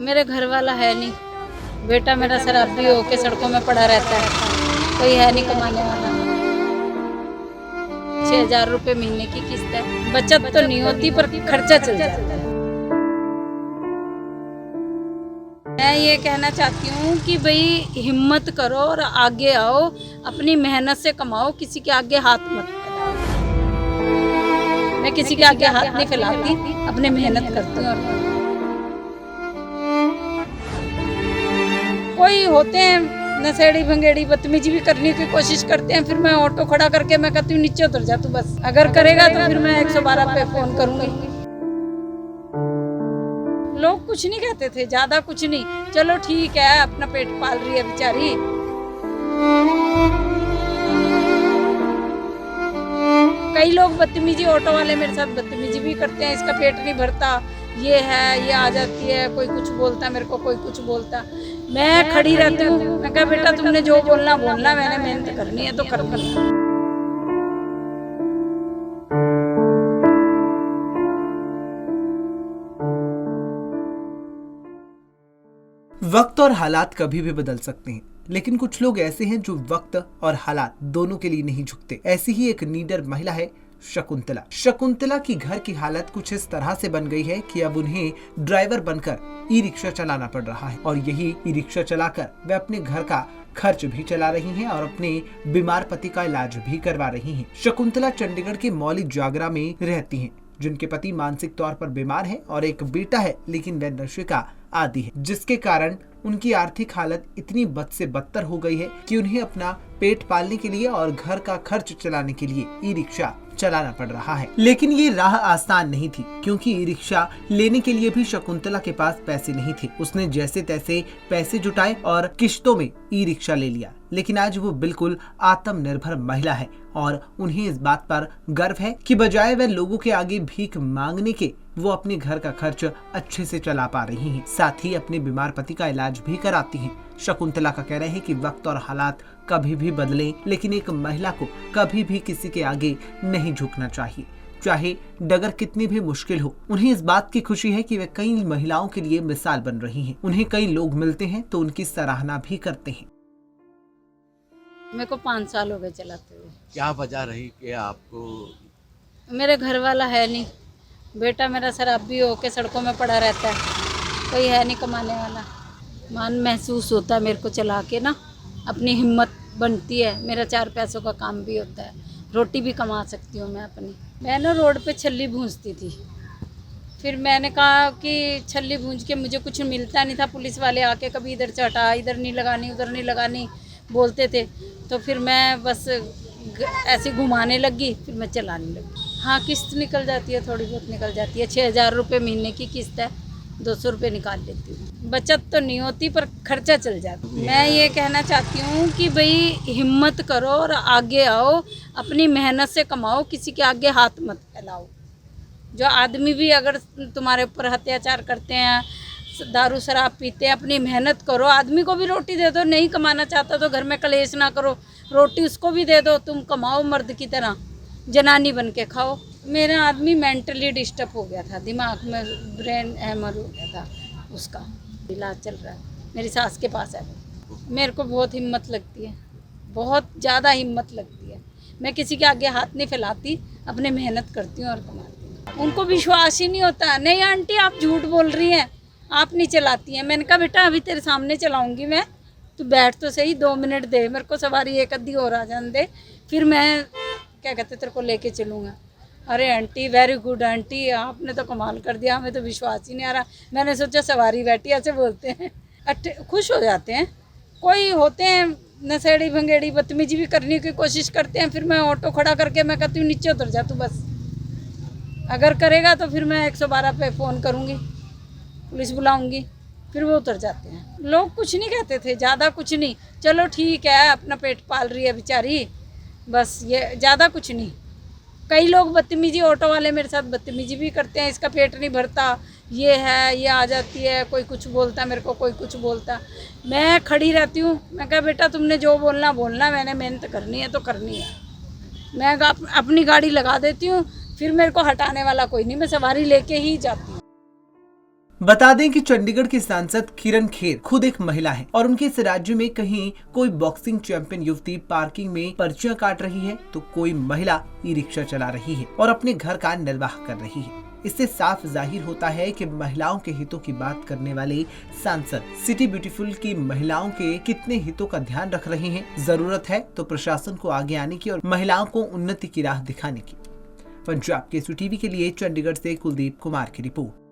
मेरे घर वाला है नहीं, बेटा मेरा शराबी होके सड़कों में पड़ा रहता है, कोई है नहीं कमाने वाला। 6,000 रुपये महीने की किस्त है, बचत तो नहीं होती पर खर्चा चल जाता है। मैं ये कहना चाहती हूँ कि भाई हिम्मत करो और आगे आओ, अपनी मेहनत से कमाओ, किसी के आगे हाथ मत फैलाओ। मैं किसी के आगे हाथ नहीं फैलाती, अपने मेहनत करती हूँ। और कोई होते हैं नशेड़ी भंगेड़ी बदतमीजी भी करने की कोशिश करते हैं, फिर मैं ऑटो खड़ा करके मैं कहती हूँ नीचे उतर जा तू, बस अगर करेगा तो फिर मैं 112 पे फोन करूंगी। लोग कुछ नहीं कहते थे, ज्यादा कुछ नहीं, चलो ठीक है अपना पेट पाल रही है बेचारी। कई लोग बदतमीजी, ऑटो वाले मेरे साथ बदतमीजी भी करते हैं, इसका पेट नहीं भरता, ये है, ये आ जाती है, कोई कुछ बोलता मेरे को, कोई कुछ बोलता। मैं खड़ी रहती हूँ, मैं कहा बेटा तुमने जो बोलना बोलना, मैंने मेहनत करनी है तो करनी। वक्त और हालात कभी भी बदल सकते हैं, लेकिन कुछ लोग ऐसे हैं जो वक्त और हालात दोनों के लिए नहीं झुकते। ऐसी ही एक नीडर महिला है शकुंतला। शकुंतला की घर की हालत कुछ इस तरह से बन गई है कि अब उन्हें ड्राइवर बनकर ई रिक्शा चलाना पड़ रहा है, और यही ई रिक्शा चलाकर वे अपने घर का खर्च भी चला रही हैं और अपने बीमार पति का इलाज भी करवा रही हैं। शकुंतला चंडीगढ़ के मौली जागरा में रहती हैं, जिनके पति मानसिक तौर पर बीमार है और एक बेटा है, लेकिन वह नशे का आदी है, जिसके कारण उनकी आर्थिक हालत इतनी बद से बदतर हो गई है कि उन्हें अपना पेट पालने के लिए और घर का खर्च चलाने के लिए ई रिक्शा चलाना पड़ रहा है। लेकिन ये राह आसान नहीं थी, क्योंकि ई रिक्शा लेने के लिए भी शकुंतला के पास पैसे नहीं थे। उसने जैसे तैसे पैसे जुटाए और किश्तों में ई रिक्शा ले लिया, लेकिन आज वो बिल्कुल आत्मनिर्भर महिला है और उन्हें इस बात पर गर्व है कि बजाय वह लोगों के आगे भीख मांगने के, वो अपने घर का खर्च अच्छे से चला पा रही हैं, साथ ही अपने बीमार पति का इलाज भी कराती हैं। शकुंतला का कहना है कि वक्त और हालात कभी भी बदलें, लेकिन एक महिला को कभी भी किसी के आगे नहीं झुकना चाहिए, चाहे डगर कितनी भी मुश्किल हो। उन्हें इस बात की खुशी है कि वे कई महिलाओं के लिए मिसाल बन रही हैं। उन्हें कई लोग मिलते हैं तो उनकी सराहना भी करते हैं। मेरे को 5 साल हो गए चलाते हुए। क्या वजह रही कि आपको? मेरे घर वाला है नहीं, बेटा मेरा शराबी होके सड़कों में पड़ा रहता है, कोई है नहीं कमाने वाला। मान महसूस होता है मेरे को चला के ना, अपनी हिम्मत बनती है, मेरा 4 पैसों का काम भी होता है, रोटी भी कमा सकती हूँ मैं अपनी। मैं ना रोड पे छल्ली भूंजती थी, फिर मैंने कहा कि छल्ली भूंज के मुझे कुछ मिलता नहीं था, पुलिस वाले आके कभी इधर से हटा, इधर नहीं लगानी, उधर नहीं लगानी बोलते थे, तो फिर मैं बस ऐसे घुमाने लगी, फिर मैं चलाने लगी। हाँ किस्त निकल जाती है, थोड़ी बहुत निकल जाती है। 6,000 रुपये महीने की किस्त है, 200 रुपये निकाल लेती हूँ। बचत तो नहीं होती पर खर्चा चल जाता है। मैं ये कहना चाहती हूँ कि भाई हिम्मत करो और आगे आओ, अपनी मेहनत से कमाओ, किसी के आगे हाथ मत फैलाओ। जो आदमी भी अगर तुम्हारे ऊपर अत्याचार करते हैं, दारू शराब पीते हैं, अपनी मेहनत करो। आदमी को भी रोटी दे दो, नहीं कमाना चाहता तो घर में कलेश ना करो, रोटी उसको भी दे दो, तुम कमाओ मर्द की तरह, जनानी बन के खाओ। मेरा आदमी मेंटली डिस्टर्ब हो गया था, दिमाग में ब्रेन हैमर हो गया था, उसका इलाज चल रहा है, मेरी सास के पास है। मेरे को बहुत हिम्मत लगती है, बहुत ज़्यादा हिम्मत लगती है। मैं किसी के आगे हाथ नहीं फैलाती, अपने मेहनत करती हूँ और कमाती हूँ। उनको विश्वास ही नहीं होता, नहीं आंटी आप झूठ बोल रही हैं, आप नहीं चलाती हैं। मैंने कहा बेटा अभी तेरे सामने चलाऊंगी मैं, तू बैठ तो सही, 2 मिनट दे मेरे को, सवारी एक आधी और आ जाने दे, फिर मैं क्या कहते तेरे को लेके चलूँगा। अरे आंटी वेरी गुड आंटी, आपने तो कमाल कर दिया, हमें तो विश्वास ही नहीं आ रहा। मैंने सोचा सवारी बैठी, ऐसे बोलते हैं, खुश हो जाते हैं। कोई होते हैं नशेड़ी भंगेड़ी बदतमीजी भी करने की कोशिश करते हैं, फिर मैं ऑटो खड़ा करके मैं कहती हूँ नीचे उतर जा तू, बस अगर करेगा तो फिर मैं 112 पे फ़ोन करूँगी, पुलिस बुलाऊँगी, फिर वो उतर जाते हैं। लोग कुछ नहीं कहते थे, ज़्यादा कुछ नहीं, चलो ठीक है अपना पेट पाल रही है बेचारी, बस ये ज़्यादा कुछ नहीं। कई लोग बदतमीजी, ऑटो वाले मेरे साथ बदतमीजी भी करते हैं, इसका पेट नहीं भरता, ये है, ये आ जाती है, कोई कुछ बोलता मेरे को, कोई कुछ बोलता। मैं खड़ी रहती हूँ, मैं कहा बेटा तुमने जो बोलना बोलना, मैंने मेहनत करनी है तो करनी है। मैं अपनी गाड़ी लगा देती हूँ, फिर मेरे को हटाने वाला कोई नहीं, मैं सवारी लेके ही जाती हूँ। बता दें कि चंडीगढ़ की सांसद किरण खेर खुद एक महिला है और उनके इस राज्य में कहीं कोई बॉक्सिंग चैंपियन युवती पार्किंग में पर्चियां काट रही है तो कोई महिला ई रिक्शा चला रही है और अपने घर का निर्वाह कर रही है। इससे साफ जाहिर होता है कि महिलाओं के हितों की बात करने वाले सांसद सिटी ब्यूटीफुल की महिलाओं के कितने हितों का ध्यान रख रहे हैं। जरूरत है तो प्रशासन को आगे आने की और महिलाओं को उन्नति की राह दिखाने की। पंजाब केसरी टीवी के लिए चंडीगढ़ से कुलदीप कुमार की रिपोर्ट।